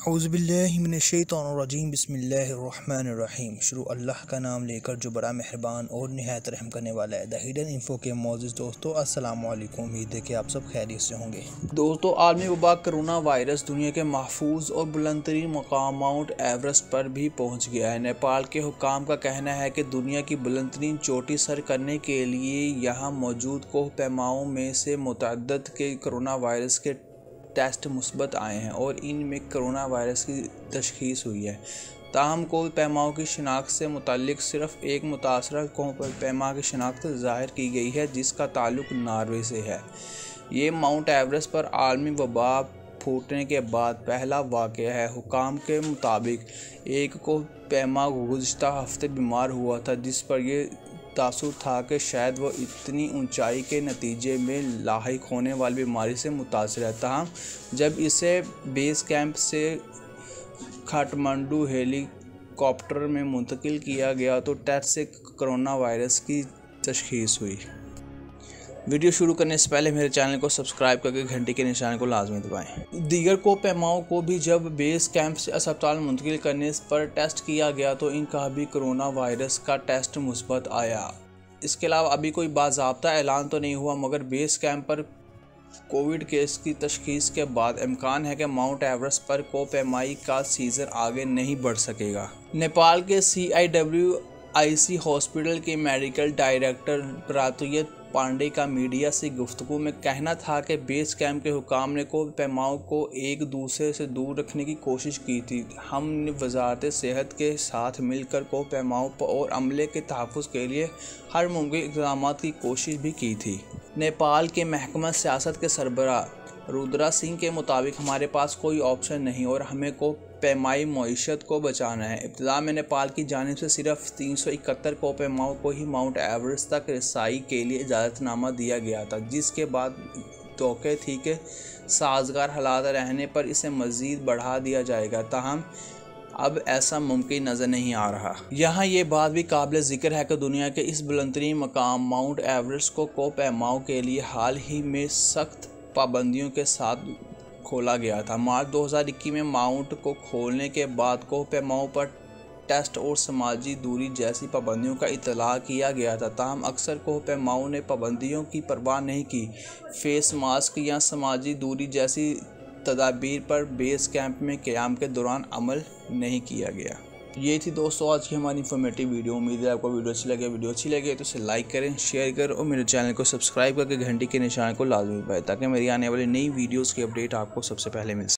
औज़ुबिल्लाहिमिनश्शैतानिर्रजीम बिस्मिल्लाहिर्रहमानिर्रहीम। शुरू अल्लाह का नाम लेकर जो बड़ा मेहरबान और निहायत रहम करने वाला है। द हिडन इन्फो के मौजूद दोस्तों, अस्सलामु अलैकुम। उम्मीद है कि आप सब खैरियत से होंगे। दोस्तों, आलमी वबा कोरोना वायरस दुनिया के महफूज और बुलंदतरीन मकाम माउंट एवरेस्ट पर भी पहुँच गया है। नेपाल के हुक्काम का कहना है कि दुनिया की बुलंदतरीन चोटी सर करने के लिए यहाँ मौजूद कोह पैमाओं में से मुतअद्दिद के कोरोना वायरस के टेस्ट मुस्बत आए हैं और इनमें कोरोना वायरस की तशख़ीस हुई है। ताहम कोह पैमाओं की शिनाख्त से मुतल्लिक सिर्फ एक मुतासरा कोह पैमा की शिनाख्त ज़ाहिर की गई है, जिसका ताल्लुक नॉर्वे से है। ये माउंट एवरेस्ट पर आलमी वबा फूटने के बाद पहला वाक़या है। हुक्काम के मुताबिक एक कोह पैमा गुज़िश्ता हफ्ते बीमार हुआ था, जिस पर यह तासुर था कि शायद वह इतनी ऊंचाई के नतीजे में लाहिक होने वाली बीमारी से मुतासर है। ताहम जब इसे बेस कैंप से काठमांडू हेलीकॉप्टर में मुंतकिल किया गया तो टेस्ट से कोरोना वायरस की तशख़ीस हुई। वीडियो शुरू करने से पहले मेरे चैनल को सब्सक्राइब करके घंटी के निशान को लाजमी दबाएं। दीगर कोह पैमाओं को भी जब बेस कैंप से अस्पताल मुंतकिल करने पर टेस्ट किया गया तो इनका भी कोरोना वायरस का टेस्ट मुस्बत आया। इसके अलावा अभी कोई बाज़ाब्ता ऐलान तो नहीं हुआ, मगर बेस कैंप पर कोविड केस की तशख़ीस के बाद इम्कान है कि माउंट एवरेस्ट पर कोह पैमाई का सीज़न आगे नहीं बढ़ सकेगा। नेपाल के CIWIC हॉस्पिटल के मेडिकल डायरेक्टर प्रातुयत पांडे का मीडिया से गुफ्तगू में कहना था कि बेस कैंप के हुक्काम ने कोह पैमाओं को एक दूसरे से दूर रखने की कोशिश की थी। हमने वजारत सेहत के साथ मिलकर कोह पैमाओं और अमले के तहफ़्फ़ुज़ के लिए हर मुमकिन इक़दाम की कोशिश भी की थी। नेपाल के महकमा सियासत के सरबराह रुद्रा सिंह के मुताबिक हमारे पास कोई ऑप्शन नहीं और हमें कोह पैमाई मईशत को बचाना है। इब्तिदा में नेपाल की जानिब से सिर्फ 371 कोह पैमाओं को ही माउंट एवरेस्ट तक रसाई के लिए इजाज़तनामा दिया गया था, जिसके बाद तौक़े थी कि साजगार हालात रहने पर इसे मज़ीद बढ़ा दिया जाएगा। ताहम अब ऐसा मुमकिन नज़र नहीं आ रहा। यहाँ ये बात भी काबिल ज़िक्र है कि दुनिया के इस बुलंदतरीन मकाम माउंट एवरेस्ट को कोह पैमाओं के लिए हाल ही में सख्त पाबंदियों के साथ खोला गया था। मार्च 2021 में माउंट को खोलने के बाद कोह पैमाओं पर टेस्ट और समाजी दूरी जैसी पाबंदियों का इतलाक़ किया गया था। ताहम अक्सर कोह पैमाओं ने पाबंदियों की परवाह नहीं की। फेस मास्क या समाजी दूरी जैसी तदाबीर पर बेस कैंप में क़याम के दौरान अमल नहीं किया गया। ये थी दोस्तों आज की हमारी इन्फॉर्मेटिव वीडियो। उम्मीद है आपको वीडियो अच्छी लगे तो इसे लाइक करें, शेयर करें और मेरे चैनल को सब्सक्राइब करके घंटी के निशान को लाजमी दबाएं, ताकि मेरी आने वाली नई वीडियोस की अपडेट आपको सबसे पहले मिल सके।